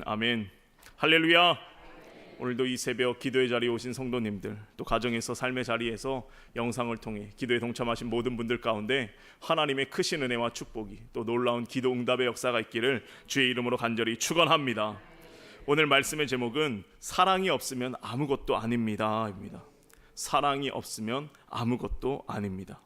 아멘. 할렐루야. 오늘도 이 새벽 기도의 자리에 오신 성도님들, 또 가정에서 삶의 자리에서 영상을 통해 기도에 동참하신 모든 분들 가운데 하나님의 크신 은혜와 축복이, 또 놀라운 기도 응답의 역사가 있기를 주의 이름으로 간절히 축원합니다. 오늘 말씀의 제목은 사랑이 없으면 아무것도 아닙니다 입니다. 사랑이 없으면 아무것도 아닙니다.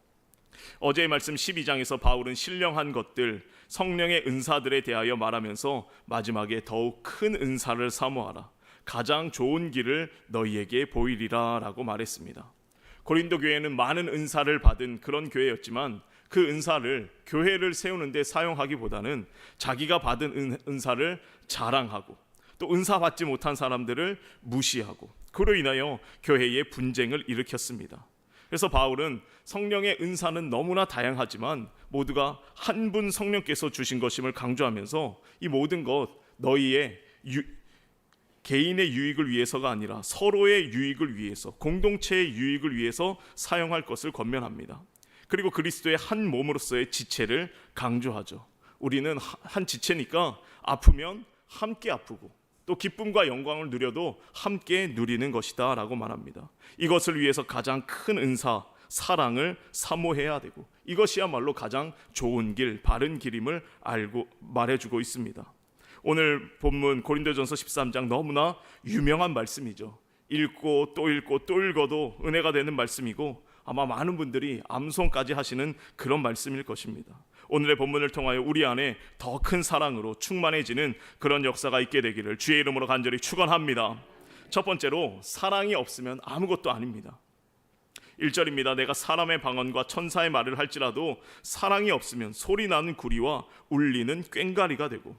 어제의 말씀 12장에서 바울은 신령한 것들, 성령의 은사들에 대하여 말하면서 마지막에 더욱 큰 은사를 사모하라, 가장 좋은 길을 너희에게 보이리라 라고 말했습니다. 고린도 교회는 많은 은사를 받은 그런 교회였지만 그 은사를 교회를 세우는 데 사용하기보다는 자기가 받은 은사를 자랑하고, 또 은사 받지 못한 사람들을 무시하고, 그로 인하여 교회에 분쟁을 일으켰습니다. 그래서 바울은 성령의 은사는 너무나 다양하지만 모두가 한 분 성령께서 주신 것임을 강조하면서 이 모든 것 너희의 개인의 유익을 위해서가 아니라 서로의 유익을 위해서, 공동체의 유익을 위해서 사용할 것을 권면합니다. 그리고 그리스도의 한 몸으로서의 지체를 강조하죠. 우리는 한 지체니까 아프면 함께 아프고, 또 기쁨과 영광을 누려도 함께 누리는 것이다 라고 말합니다. 이것을 위해서 가장 큰 은사, 사랑을 사모해야 되고, 이것이야말로 가장 좋은 길, 바른 길임을 알고 말해주고 있습니다. 오늘 본문 고린도전서 13장 너무나 유명한 말씀이죠. 읽고 또 읽고 또 읽어도 은혜가 되는 말씀이고, 아마 많은 분들이 암송까지 하시는 그런 말씀일 것입니다. 오늘의 본문을 통하여 우리 안에 더 큰 사랑으로 충만해지는 그런 역사가 있게 되기를 주의 이름으로 간절히 축원합니다. 첫 번째로, 사랑이 없으면 아무것도 아닙니다. 1절입니다. 내가 사람의 방언과 천사의 말을 할지라도 사랑이 없으면 소리나는 구리와 울리는 꽹과리가 되고,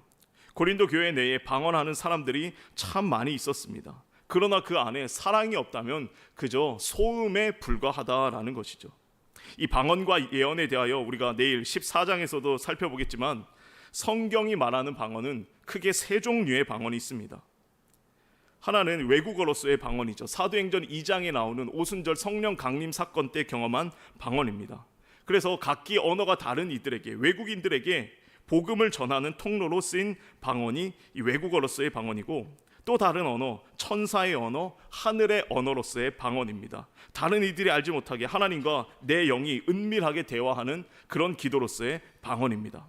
고린도 교회 내에 방언하는 사람들이 참 많이 있었습니다. 그러나 그 안에 사랑이 없다면 그저 소음에 불과하다라는 것이죠. 이 방언과 예언에 대하여 우리가 내일 14장에서도 살펴보겠지만, 성경이 말하는 방언은 크게 세 종류의 방언이 있습니다. 하나는 외국어로서의 방언이죠. 사도행전 2장에 나오는 오순절 성령 강림 사건 때 경험한 방언입니다. 그래서 각기 언어가 다른 이들에게, 외국인들에게 복음을 전하는 통로로 쓰인 방언이 이 외국어로서의 방언이고, 또 다른 언어, 천사의 언어, 하늘의 언어로서의 방언입니다. 다른 이들이 알지 못하게 하나님과 내 영이 은밀하게 대화하는 그런 기도로서의 방언입니다.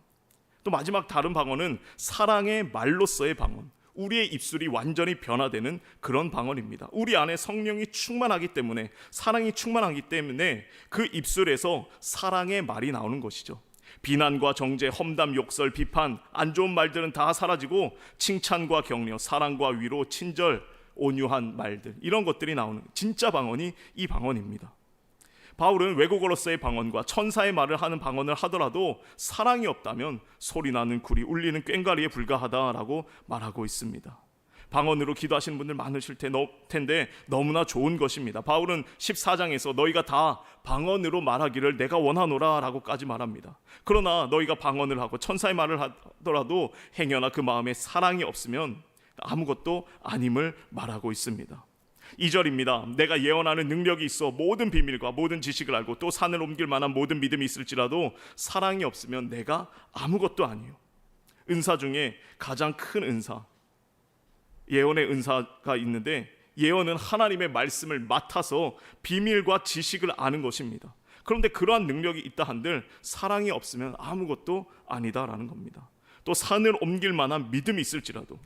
또 마지막 다른 방언은 사랑의 말로서의 방언, 우리의 입술이 완전히 변화되는 그런 방언입니다. 우리 안에 성령이 충만하기 때문에, 사랑이 충만하기 때문에 그 입술에서 사랑의 말이 나오는 것이죠. 비난과 정죄, 험담, 욕설, 비판, 안 좋은 말들은 다 사라지고 칭찬과 격려, 사랑과 위로, 친절, 온유한 말들, 이런 것들이 나오는 진짜 방언이 이 방언입니다. 바울은 외국어로서의 방언과 천사의 말을 하는 방언을 하더라도 사랑이 없다면 소리나는 구리, 울리는 꽹과리에 불과하다라고 말하고 있습니다. 방언으로 기도하시는 분들 많으실 텐데 너무나 좋은 것입니다. 바울은 14장에서 너희가 다 방언으로 말하기를 내가 원하노라 라고까지 말합니다. 그러나 너희가 방언을 하고 천사의 말을 하더라도 행여나 그 마음에 사랑이 없으면 아무것도 아님을 말하고 있습니다. 2절입니다. 내가 예언하는 능력이 있어 모든 비밀과 모든 지식을 알고 또 산을 옮길 만한 모든 믿음이 있을지라도 사랑이 없으면 내가 아무것도 아니요. 은사 중에 가장 큰 은사, 예언의 은사가 있는데, 예언은 하나님의 말씀을 맡아서 비밀과 지식을 아는 것입니다. 그런데 그러한 능력이 있다 한들 사랑이 없으면 아무것도 아니다라는 겁니다. 또 산을 옮길 만한 믿음이 있을지라도,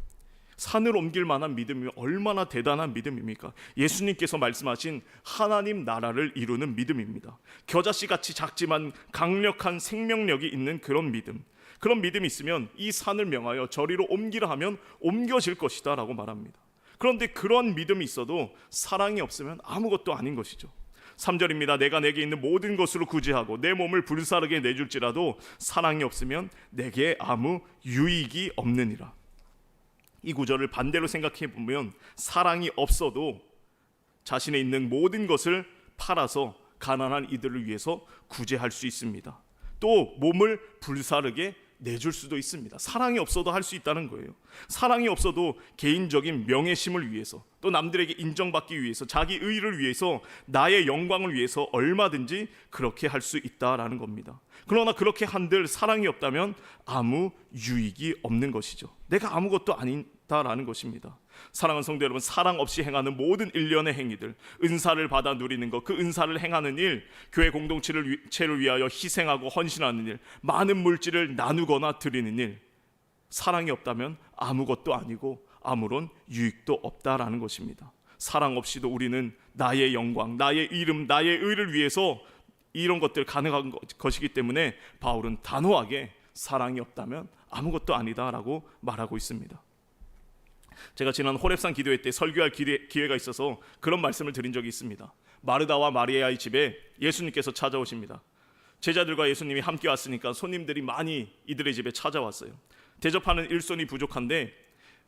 산을 옮길 만한 믿음이 얼마나 대단한 믿음입니까? 예수님께서 말씀하신 하나님 나라를 이루는 믿음입니다. 겨자씨같이 작지만 강력한 생명력이 있는 그런 믿음, 그런 믿음이 있으면 이 산을 명하여 저리로 옮기라 하면 옮겨질 것이다 라고 말합니다. 그런데 그런 믿음이 있어도 사랑이 없으면 아무것도 아닌 것이죠. 3절입니다. 내가 내게 있는 모든 것으로 구제하고 내 몸을 불사르게 내줄지라도 사랑이 없으면 내게 아무 유익이 없느니라. 이 구절을 반대로 생각해 보면 사랑이 없어도 자신에 있는 모든 것을 팔아서 가난한 이들을 위해서 구제할 수 있습니다. 또 몸을 불사르게 내줄 수도 있습니다. 사랑이 없어도 할 수 있다는 거예요. 사랑이 없어도 개인적인 명예심을 위해서, 또 남들에게 인정받기 위해서, 자기 의의를 위해서, 나의 영광을 위해서 얼마든지 그렇게 할 수 있다라는 겁니다. 그러나 그렇게 한들 사랑이 없다면 아무 유익이 없는 것이죠. 내가 아무것도 아닌 다라는 것입니다. 사랑하는 성도 여러분, 사랑 없이 행하는 모든 일련의 행위들, 은사를 받아 누리는 것, 그 은사를 행하는 일, 교회 공동체를 위하여 희생하고 헌신하는 일, 많은 물질을 나누거나 드리는 일, 사랑이 없다면 아무것도 아니고 아무런 유익도 없다라는 것입니다. 사랑 없이도 우리는 나의 영광, 나의 이름, 나의 의를 위해서 이런 것들 가능한 것이기 때문에 바울은 단호하게 사랑이 없다면 아무것도 아니다라고 말하고 있습니다. 제가 지난 호렙산 기도회 때 설교할 기회가 있어서 그런 말씀을 드린 적이 있습니다. 마르다와 마리아의 집에 예수님께서 찾아오십니다. 제자들과 예수님이 함께 왔으니까 손님들이 많이 이들의 집에 찾아왔어요. 대접하는 일손이 부족한데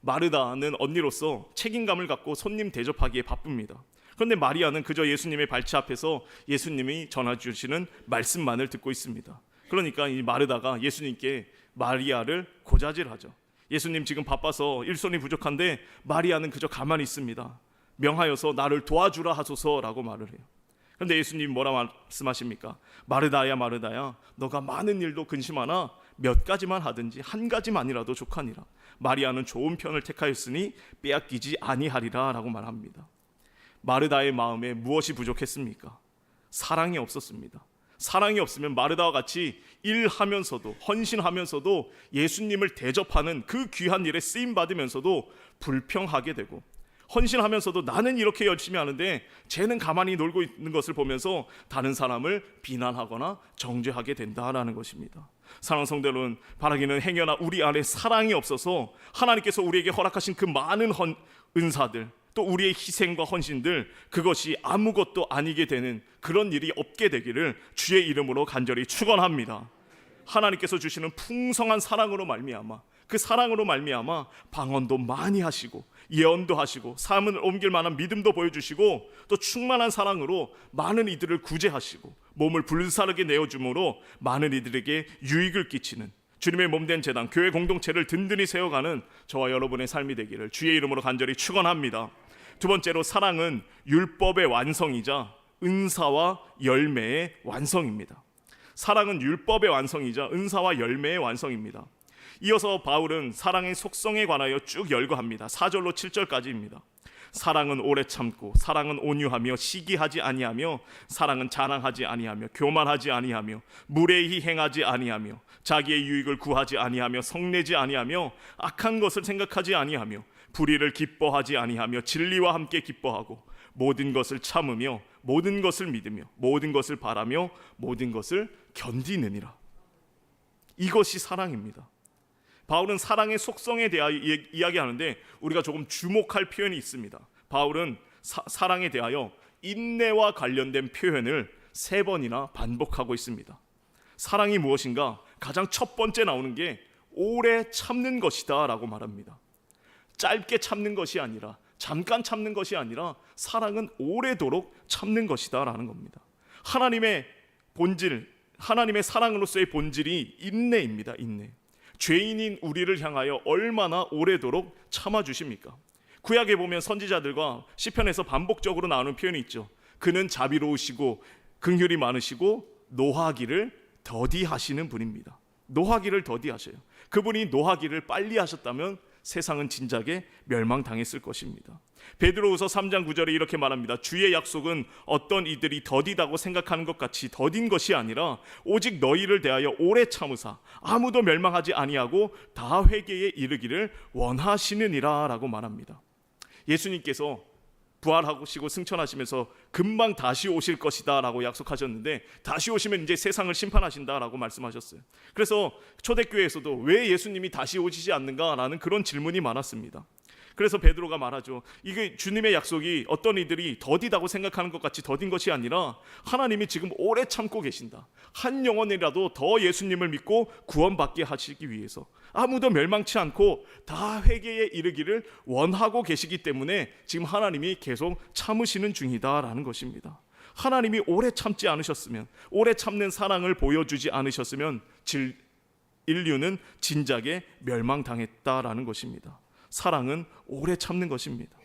마르다는 언니로서 책임감을 갖고 손님 대접하기에 바쁩니다. 그런데 마리아는 그저 예수님의 발치 앞에서 예수님이 전해주시는 말씀만을 듣고 있습니다. 그러니까 이 마르다가 예수님께 마리아를 고자질하죠. 예수님 지금 바빠서 일손이 부족한데 마리아는 그저 가만히 있습니다. 명하여서 나를 도와주라 하소서라고 말을 해요. 그런데 예수님이 뭐라 말씀하십니까? 마르다야 마르다야, 너가 많은 일도 근심하나 몇 가지만 하든지 한 가지만이라도 족하니라. 마리아는 좋은 편을 택하였으니 빼앗기지 아니하리라 라고 말합니다. 마르다의 마음에 무엇이 부족했습니까? 사랑이 없었습니다. 사랑이 없으면 마르다와 같이 일하면서도 헌신하면서도 예수님을 대접하는 그 귀한 일에 쓰임받으면서도 불평하게 되고, 헌신하면서도 나는 이렇게 열심히 하는데 쟤는 가만히 놀고 있는 것을 보면서 다른 사람을 비난하거나 정죄하게 된다라는 것입니다. 사랑하는 성도 여러분, 바라기는 행여나 우리 안에 사랑이 없어서 하나님께서 우리에게 허락하신 그 많은 은사들, 또 우리의 희생과 헌신들, 그것이 아무것도 아니게 되는 그런 일이 없게 되기를 주의 이름으로 간절히 축원합니다. 하나님께서 주시는 풍성한 사랑으로 말미암아, 그 사랑으로 말미암아 방언도 많이 하시고 예언도 하시고 삶을 옮길 만한 믿음도 보여주시고, 또 충만한 사랑으로 많은 이들을 구제하시고 몸을 불사르게 내어줌으로 많은 이들에게 유익을 끼치는 주님의 몸된 제단, 교회 공동체를 든든히 세워가는 저와 여러분의 삶이 되기를 주의 이름으로 간절히 축원합니다. 두 번째로, 사랑은 율법의 완성이자 은사와 열매의 완성입니다. 사랑은 율법의 완성이자 은사와 열매의 완성입니다. 이어서 바울은 사랑의 속성에 관하여 쭉 열거합니다. 4절로 7절까지입니다. 사랑은 오래 참고, 사랑은 온유하며 시기하지 아니하며, 사랑은 자랑하지 아니하며 교만하지 아니하며 무례히 행하지 아니하며 자기의 유익을 구하지 아니하며 성내지 아니하며 악한 것을 생각하지 아니하며 불의를 기뻐하지 아니하며 진리와 함께 기뻐하고 모든 것을 참으며 모든 것을 믿으며 모든 것을 바라며 모든 것을 견디느니라. 이것이 사랑입니다. 바울은 사랑의 속성에 대하여 이야기하는데 우리가 조금 주목할 표현이 있습니다. 바울은 사랑에 대하여 인내와 관련된 표현을 3번이나 반복하고 있습니다. 사랑이 무엇인가? 가장 첫 번째 나오는 게 오래 참는 것이다 라고 말합니다. 짧게 참는 것이 아니라, 잠깐 참는 것이 아니라 사랑은 오래도록 참는 것이다 라는 겁니다. 하나님의 본질, 하나님의 사랑으로서의 본질이 인내입니다. 인내. 죄인인 우리를 향하여 얼마나 오래도록 참아주십니까? 구약에 보면 선지자들과 시편에서 반복적으로 나오는 표현이 있죠. 그는 자비로우시고 긍휼이 많으시고 노하기를 더디하시는 분입니다. 노하기를 더디하셔요. 그분이 노하기를 빨리 하셨다면 세상은 진작에 멸망당했을 것입니다. 베드로후서 3장 9절에 이렇게 말합니다. 주의 약속은 어떤 이들이 더디다고 생각하는 것 같이 더딘 것이 아니라 오직 너희를 대하여 오래 참으사 아무도 멸망하지 아니하고 다 회개에 이르기를 원하시느니라 라고 말합니다. 예수님께서 부활하시고 승천하시면서 금방 다시 오실 것이다 라고 약속하셨는데, 다시 오시면 이제 세상을 심판하신다 라고 말씀하셨어요. 그래서 초대교회에서도 왜 예수님이 다시 오시지 않는가 라는 그런 질문이 많았습니다. 그래서 베드로가 말하죠. 이게 주님의 약속이 어떤 이들이 더디다고 생각하는 것 같이 더딘 것이 아니라 하나님이 지금 오래 참고 계신다. 한 영혼이라도 더 예수님을 믿고 구원받게 하시기 위해서 아무도 멸망치 않고 다 회개에 이르기를 원하고 계시기 때문에 지금 하나님이 계속 참으시는 중이다라는 것입니다. 하나님이 오래 참지 않으셨으면, 오래 참는 사랑을 보여주지 않으셨으면 인류는 진작에 멸망당했다라는 것입니다. 사랑은 오래 참는 것입니다.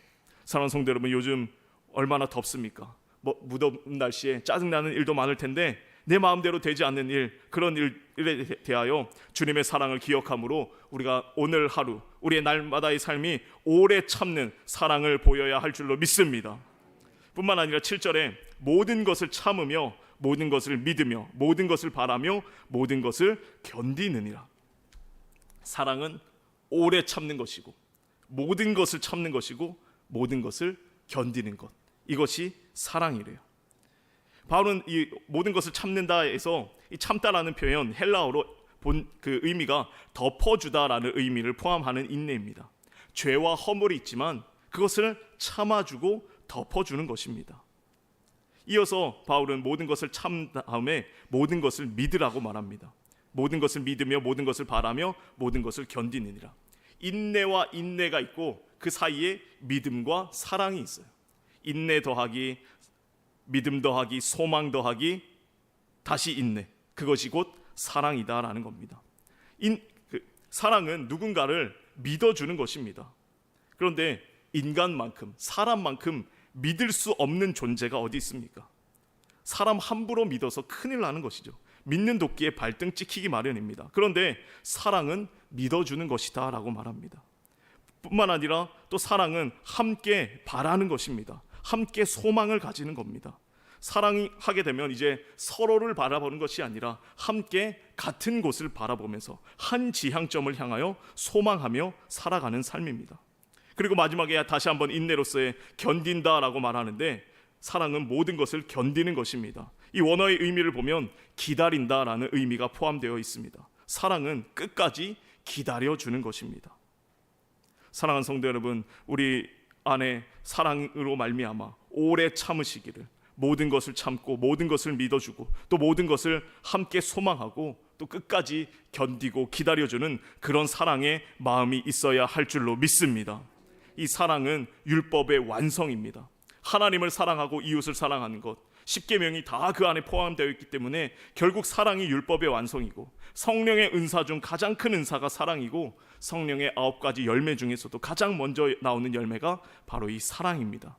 사랑하는 성도 여러분, 요즘 얼마나 덥습니까? 무더운 날씨에 짜증나는 일도 많을 텐데 내 마음대로 되지 않는 일, 그런 일에 대하여 주님의 사랑을 기억함으로 우리가 오늘 하루, 우리의 날마다의 삶이 오래 참는 사랑을 보여야 할 줄로 믿습니다. 뿐만 아니라 7절에 모든 것을 참으며 모든 것을 믿으며 모든 것을 바라며 모든 것을 견디느니라. 사랑은 오래 참는 것이고 모든 것을 참는 것이고 모든 것을 견디는 것, 이것이 사랑이래요. 바울은 이 모든 것을 참는다에서 이 참다라는 표현, 헬라어로 본 그 의미가 덮어주다라는 의미를 포함하는 인내입니다. 죄와 허물이 있지만 그것을 참아주고 덮어주는 것입니다. 이어서 바울은 모든 것을 참 다음에 모든 것을 믿으라고 말합니다. 모든 것을 믿으며 모든 것을 바라며 모든 것을 견디느니라. 인내와 인내가 있고 그 사이에 믿음과 사랑이 있어요. 인내 더하기 믿음 더하기 소망 더하기 다시 인내, 그것이 곧 사랑이다라는 겁니다. 사랑은 누군가를 믿어주는 것입니다. 그런데 인간만큼, 사람만큼 믿을 수 없는 존재가 어디 있습니까? 사람 함부로 믿어서 큰일 나는 것이죠. 믿는 도끼에 발등 찍히기 마련입니다. 그런데 사랑은 믿어주는 것이다 라고 말합니다. 뿐만 아니라 또 사랑은 함께 바라는 것입니다. 함께 소망을 가지는 겁니다. 사랑하게 되면 이제 서로를 바라보는 것이 아니라 함께 같은 곳을 바라보면서 한 지향점을 향하여 소망하며 살아가는 삶입니다. 그리고 마지막에 다시 한번 인내로서의 견딘다라고 말하는데, 사랑은 모든 것을 견디는 것입니다. 이 원어의 의미를 보면 기다린다라는 의미가 포함되어 있습니다. 사랑은 끝까지 기다려주는 것입니다. 사랑하는 성도 여러분, 우리 안에 사랑으로 말미암아 오래 참으시기를, 모든 것을 참고 모든 것을 믿어주고 또 모든 것을 함께 소망하고 또 끝까지 견디고 기다려주는 그런 사랑의 마음이 있어야 할 줄로 믿습니다. 이 사랑은 율법의 완성입니다. 하나님을 사랑하고 이웃을 사랑하는 것, 10계명이 다 그 안에 포함되어 있기 때문에 결국 사랑이 율법의 완성이고, 성령의 은사 중 가장 큰 은사가 사랑이고, 성령의 9가지 열매 중에서도 가장 먼저 나오는 열매가 바로 이 사랑입니다.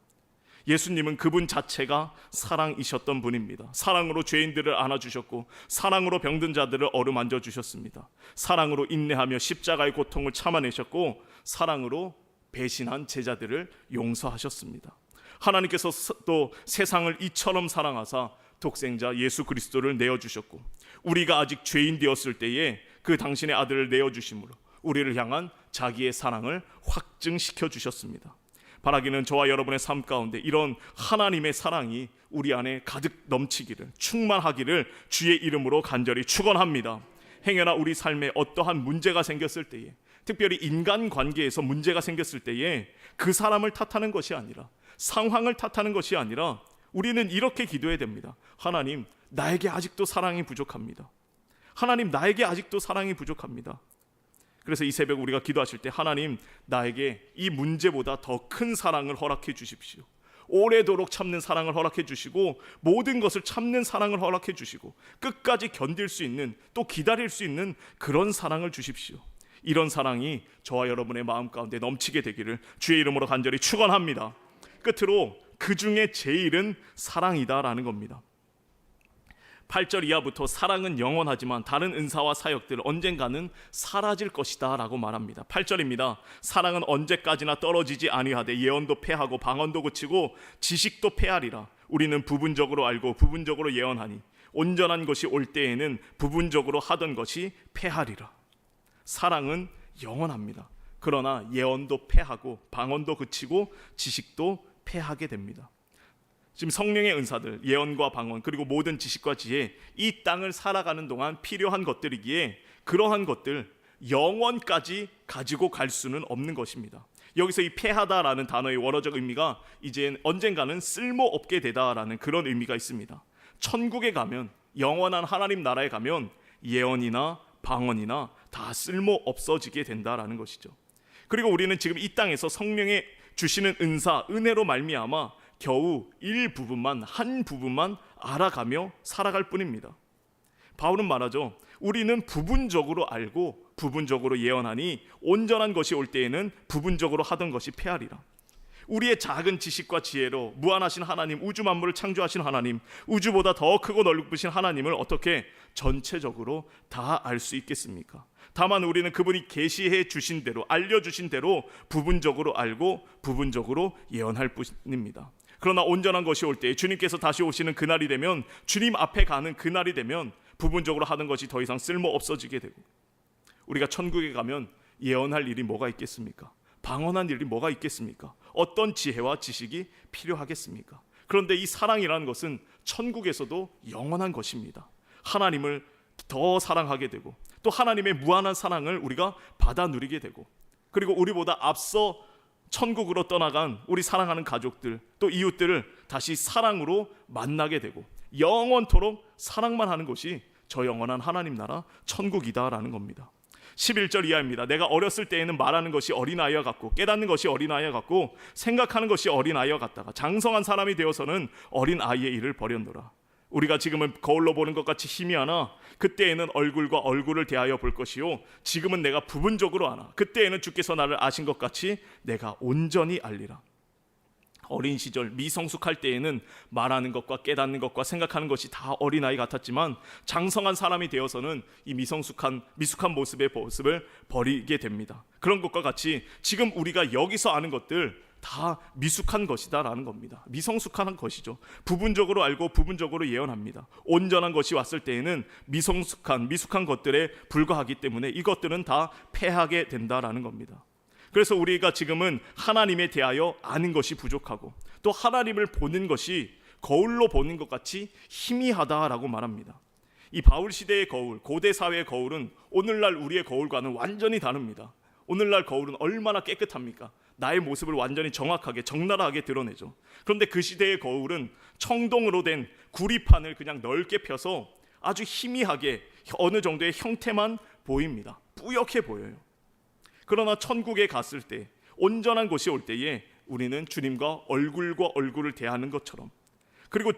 예수님은 그분 자체가 사랑이셨던 분입니다. 사랑으로 죄인들을 안아주셨고 사랑으로 병든 자들을 어루만져 주셨습니다. 사랑으로 인내하며 십자가의 고통을 참아내셨고 사랑으로 배신한 제자들을 용서하셨습니다. 하나님께서 또 세상을 이처럼 사랑하사 독생자 예수 그리스도를 내어주셨고, 우리가 아직 죄인 되었을 때에 그 당신의 아들을 내어주심으로 우리를 향한 자기의 사랑을 확증시켜 주셨습니다. 바라기는 저와 여러분의 삶 가운데 이런 하나님의 사랑이 우리 안에 가득 넘치기를, 충만하기를 주의 이름으로 간절히 축원합니다. 행여나 우리 삶에 어떠한 문제가 생겼을 때에, 특별히 인간관계에서 문제가 생겼을 때에 그 사람을 탓하는 것이 아니라, 상황을 탓하는 것이 아니라 우리는 이렇게 기도해야 됩니다. 하나님, 나에게 아직도 사랑이 부족합니다. 하나님, 나에게 아직도 사랑이 부족합니다. 그래서 이 새벽 우리가 기도하실 때, 하나님, 나에게 이 문제보다 더 큰 사랑을 허락해 주십시오. 오래도록 참는 사랑을 허락해 주시고 모든 것을 참는 사랑을 허락해 주시고 끝까지 견딜 수 있는, 또 기다릴 수 있는 그런 사랑을 주십시오. 이런 사랑이 저와 여러분의 마음 가운데 넘치게 되기를 주의 이름으로 간절히 축원합니다. 끝으로 그 중에 제일은 사랑이다라는 겁니다. 8절 이하부터 사랑은 영원하지만 다른 은사와 사역들 언젠가는 사라질 것이다 라고 말합니다. 8절입니다. 사랑은 언제까지나 떨어지지 아니하되 예언도 패하고 방언도 그치고 지식도 패하리라. 우리는 부분적으로 알고 부분적으로 예언하니 온전한 것이 올 때에는 부분적으로 하던 것이 패하리라. 사랑은 영원합니다. 그러나 예언도 패하고 방언도 그치고 지식도 패하게 됩니다. 지금 성령의 은사들, 예언과 방언, 그리고 모든 지식과 지혜, 이 땅을 살아가는 동안 필요한 것들이기에 그러한 것들 영원까지 가지고 갈 수는 없는 것입니다. 여기서 이 패하다라는 단어의 원어적 의미가 이제 언젠가는 쓸모없게 되다라는 그런 의미가 있습니다. 천국에 가면, 영원한 하나님 나라에 가면 예언이나 방언이나 다 쓸모없어지게 된다라는 것이죠. 그리고 우리는 지금 이 땅에서 성령의 주시는 은사, 은혜로 말미암아 겨우 일부분만, 한 부분만 알아가며 살아갈 뿐입니다. 바울은 말하죠. 우리는 부분적으로 알고 부분적으로 예언하니 온전한 것이 올 때에는 부분적으로 하던 것이 패하리라. 우리의 작은 지식과 지혜로 무한하신 하나님, 우주 만물을 창조하신 하나님, 우주보다 더 크고 넓으신 하나님을 어떻게 전체적으로 다 알 수 있겠습니까? 다만 우리는 그분이 계시해 주신 대로, 알려주신 대로 부분적으로 알고 부분적으로 예언할 뿐입니다. 그러나 온전한 것이 올 때, 주님께서 다시 오시는 그날이 되면, 주님 앞에 가는 그날이 되면 부분적으로 하는 것이 더 이상 쓸모 없어지게 되고, 우리가 천국에 가면 예언할 일이 뭐가 있겠습니까? 방언한 일이 뭐가 있겠습니까? 어떤 지혜와 지식이 필요하겠습니까? 그런데 이 사랑이라는 것은 천국에서도 영원한 것입니다. 하나님을 더 사랑하게 되고, 또 하나님의 무한한 사랑을 우리가 받아 누리게 되고, 그리고 우리보다 앞서 천국으로 떠나간 우리 사랑하는 가족들, 또 이웃들을 다시 사랑으로 만나게 되고, 영원토록 사랑만 하는 것이 저 영원한 하나님 나라 천국이다라는 겁니다. 11절 이하입니다. 내가 어렸을 때에는 말하는 것이 어린아이와 같고 깨닫는 것이 어린아이와 같고 생각하는 것이 어린아이와 같다가 장성한 사람이 되어서는 어린아이의 일을 버렸노라. 우리가 지금은 거울로 보는 것 같이 희미하나 그때에는 얼굴과 얼굴을 대하여 볼 것이요, 지금은 내가 부분적으로 아나 그때에는 주께서 나를 아신 것 같이 내가 온전히 알리라. 어린 시절 미성숙할 때에는 말하는 것과 깨닫는 것과 생각하는 것이 다 어린아이 같았지만, 장성한 사람이 되어서는 이 미숙한 모습을 버리게 됩니다. 그런 것과 같이 지금 우리가 여기서 아는 것들 다 미숙한 것이다 라는 겁니다. 미성숙한 것이죠. 부분적으로 알고 부분적으로 예언합니다. 온전한 것이 왔을 때에는 미숙한 것들에 불과하기 때문에 이것들은 다 패하게 된다라는 겁니다. 그래서 우리가 지금은 하나님에 대하여 아는 것이 부족하고, 또 하나님을 보는 것이 거울로 보는 것 같이 희미하다라고 말합니다. 이 바울 시대의 거울, 고대 사회의 거울은 오늘날 우리의 거울과는 완전히 다릅니다. 오늘날 거울은 얼마나 깨끗합니까? 나의 모습을 완전히 정확하게 적나라하게 드러내죠. 그런데 그 시대의 거울은 청동으로 된 구리판을 그냥 넓게 펴서 아주 희미하게 어느 정도의 형태만 보입니다. 뿌옇게 보여요. 그러나 천국에 갔을 때, 온전한 곳이 올 때에 우리는 주님과 얼굴과 얼굴을 대하는 것처럼, 그리고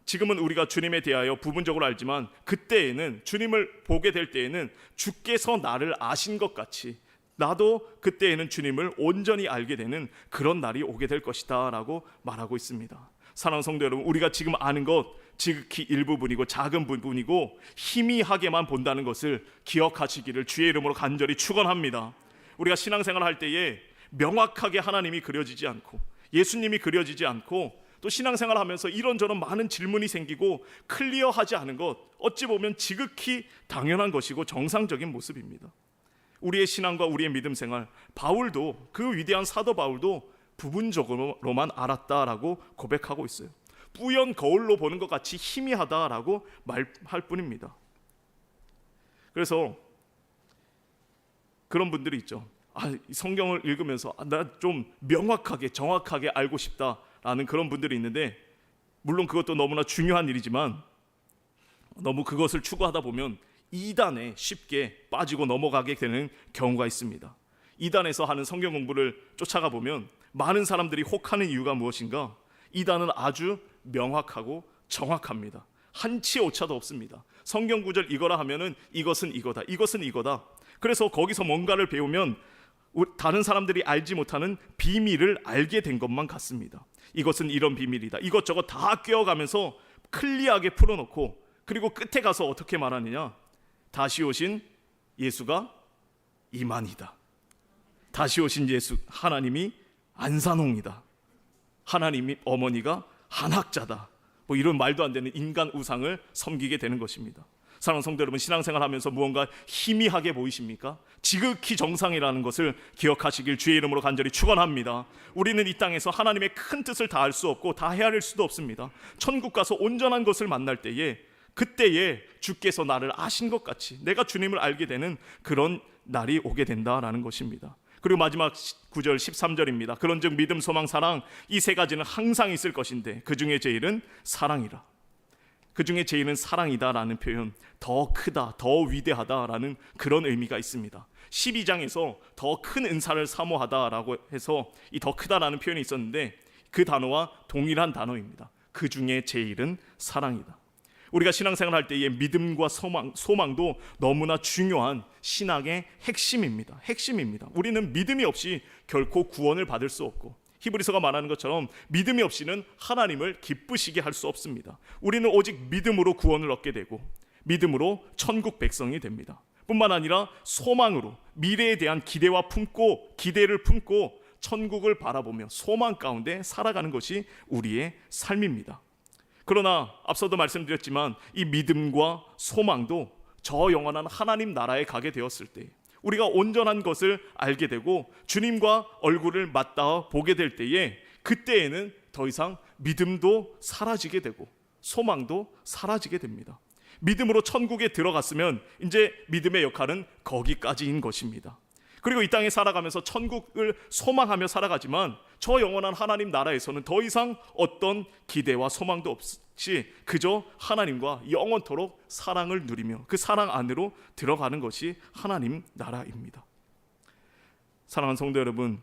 지금은 우리가 주님에 대하여 부분적으로 알지만 그때에는, 주님을 보게 될 때에는 주께서 나를 아신 것 같이 나도 그때에는 주님을 온전히 알게 되는 그런 날이 오게 될 것이다 라고 말하고 있습니다. 사랑하는 성도 여러분, 우리가 지금 아는 것 지극히 일부분이고 작은 부분이고 희미하게만 본다는 것을 기억하시기를 주의 이름으로 간절히 축원합니다. 우리가 신앙생활 할 때에 명확하게 하나님이 그려지지 않고 예수님이 그려지지 않고, 또 신앙생활 하면서 이런저런 많은 질문이 생기고 클리어하지 않은 것, 어찌 보면 지극히 당연한 것이고 정상적인 모습입니다. 우리의 신앙과 우리의 믿음 생활, 바울도, 그 위대한 사도 바울도 부분적으로만 알았다라고 고백하고 있어요. 뿌연 거울로 보는 것 같이 희미하다라고 말할 뿐입니다. 그래서 그런 분들이 있죠. 성경을 읽으면서 나 좀 명확하게 정확하게 알고 싶다라는 그런 분들이 있는데, 물론 그것도 너무나 중요한 일이지만 너무 그것을 추구하다 보면 이단에 쉽게 빠지고 넘어가게 되는 경우가 있습니다. 이단에서 하는 성경 공부를 쫓아가 보면 많은 사람들이 혹하는 이유가 무엇인가? 이단은 아주 명확하고 정확합니다. 한치 오차도 없습니다. 성경 구절 이거라 하면은 이것은 이거다, 이것은 이거다. 그래서 거기서 뭔가를 배우면 다른 사람들이 알지 못하는 비밀을 알게 된 것만 같습니다. 이것은 이런 비밀이다, 이것저것 다 꿰어가면서 클리어하게 풀어놓고, 그리고 끝에 가서 어떻게 말하느냐? 다시 오신 예수가 이만이다, 다시 오신 예수 하나님이 안산홍이다, 하나님이 어머니가 한학자다, 뭐 이런 말도 안 되는 인간 우상을 섬기게 되는 것입니다. 사랑하는 성도 여러분, 신앙생활 하면서 무언가 희미하게 보이십니까? 지극히 정상이라는 것을 기억하시길 주의 이름으로 간절히 축원합니다. 우리는 이 땅에서 하나님의 큰 뜻을 다 알 수 없고 다 헤아릴 수도 없습니다. 천국 가서 온전한 것을 만날 때에, 그때에 주께서 나를 아신 것 같이 내가 주님을 알게 되는 그런 날이 오게 된다라는 것입니다. 그리고 마지막 9절 13절입니다. 그런즉 믿음, 소망, 사랑, 이 세 가지는 항상 있을 것인데 그 중에 제일은 사랑이라. 그 중에 제일은 사랑이다라는 표현, 더 크다, 더 위대하다라는 그런 의미가 있습니다. 12장에서 더 큰 은사를 사모하다라고 해서 이 더 크다라는 표현이 있었는데, 그 단어와 동일한 단어입니다. 그 중에 제일은 사랑이다. 우리가 신앙생활 할 때의 믿음과 소망도 너무나 중요한 신앙의 핵심입니다. 우리는 믿음이 없이 결코 구원을 받을 수 없고, 히브리서가 말하는 것처럼 믿음이 없이는 하나님을 기쁘시게 할 수 없습니다. 우리는 오직 믿음으로 구원을 얻게 되고 믿음으로 천국 백성이 됩니다. 뿐만 아니라 소망으로 미래에 대한 기대를 품고 천국을 바라보며 소망 가운데 살아가는 것이 우리의 삶입니다. 그러나 앞서도 말씀드렸지만 이 믿음과 소망도 저 영원한 하나님 나라에 가게 되었을 때, 우리가 온전한 것을 알게 되고 주님과 얼굴을 맞닿아 보게 될 때에, 그때에는 더 이상 믿음도 사라지게 되고 소망도 사라지게 됩니다. 믿음으로 천국에 들어갔으면 이제 믿음의 역할은 거기까지인 것입니다. 그리고 이 땅에 살아가면서 천국을 소망하며 살아가지만 저 영원한 하나님 나라에서는 더 이상 어떤 기대와 소망도 없이 그저 하나님과 영원토록 사랑을 누리며 그 사랑 안으로 들어가는 것이 하나님 나라입니다. 사랑하는 성도 여러분,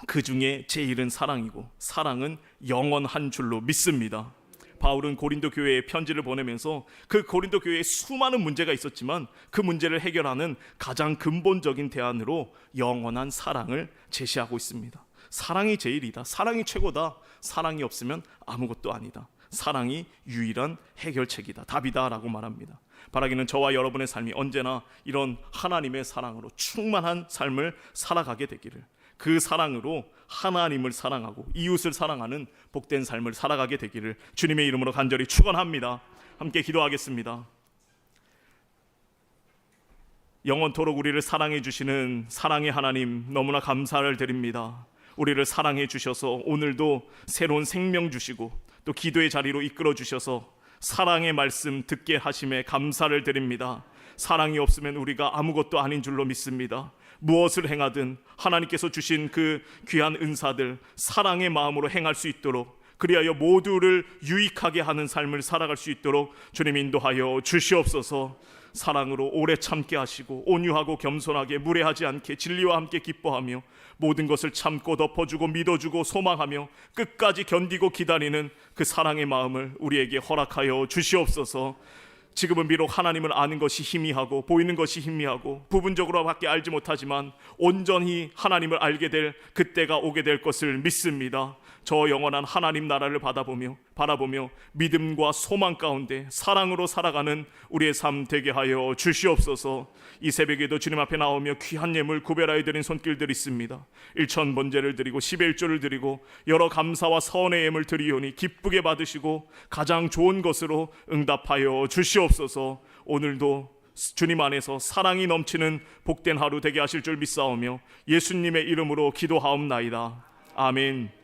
그 중에 제일은 사랑이고 사랑은 영원한 줄로 믿습니다. 바울은 고린도 교회에 편지를 보내면서 그 고린도 교회에 수많은 문제가 있었지만 그 문제를 해결하는 가장 근본적인 대안으로 영원한 사랑을 제시하고 있습니다. 사랑이 제일이다, 사랑이 최고다, 사랑이 없으면 아무것도 아니다, 사랑이 유일한 해결책이다, 답이다 라고 말합니다. 바라기는 저와 여러분의 삶이 언제나 이런 하나님의 사랑으로 충만한 삶을 살아가게 되기를, 그 사랑으로 하나님을 사랑하고 이웃을 사랑하는 복된 삶을 살아가게 되기를 주님의 이름으로 간절히 축원합니다. 함께 기도하겠습니다. 영원토록 우리를 사랑해 주시는 사랑의 하나님, 너무나 감사를 드립니다. 우리를 사랑해 주셔서 오늘도 새로운 생명 주시고 또 기도의 자리로 이끌어 주셔서 사랑의 말씀 듣게 하심에 감사를 드립니다. 사랑이 없으면 우리가 아무것도 아닌 줄로 믿습니다. 무엇을 행하든 하나님께서 주신 그 귀한 은사들 사랑의 마음으로 행할 수 있도록, 그리하여 모두를 유익하게 하는 삶을 살아갈 수 있도록 주님 인도하여 주시옵소서. 사랑으로 오래 참게 하시고 온유하고 겸손하게 무례하지 않게 진리와 함께 기뻐하며 모든 것을 참고 덮어주고 믿어주고 소망하며 끝까지 견디고 기다리는 그 사랑의 마음을 우리에게 허락하여 주시옵소서. 지금은 비록 하나님을 아는 것이 희미하고 보이는 것이 희미하고 부분적으로밖에 알지 못하지만 온전히 하나님을 알게 될 그때가 오게 될 것을 믿습니다. 저 영원한 하나님 나라를 바라보며 믿음과 소망 가운데 사랑으로 살아가는 우리의 삶 되게 하여 주시옵소서. 이 새벽에도 주님 앞에 나오며 귀한 예물 구별하여 드린 손길들이 있습니다. 1천 번제를 드리고 11조를 드리고 여러 감사와 선의 예물 드리오니 기쁘게 받으시고 가장 좋은 것으로 응답하여 주시옵소서. 오늘도 주님 안에서 사랑이 넘치는 복된 하루 되게 하실 줄 믿사오며 예수님의 이름으로 기도하옵나이다. 아멘.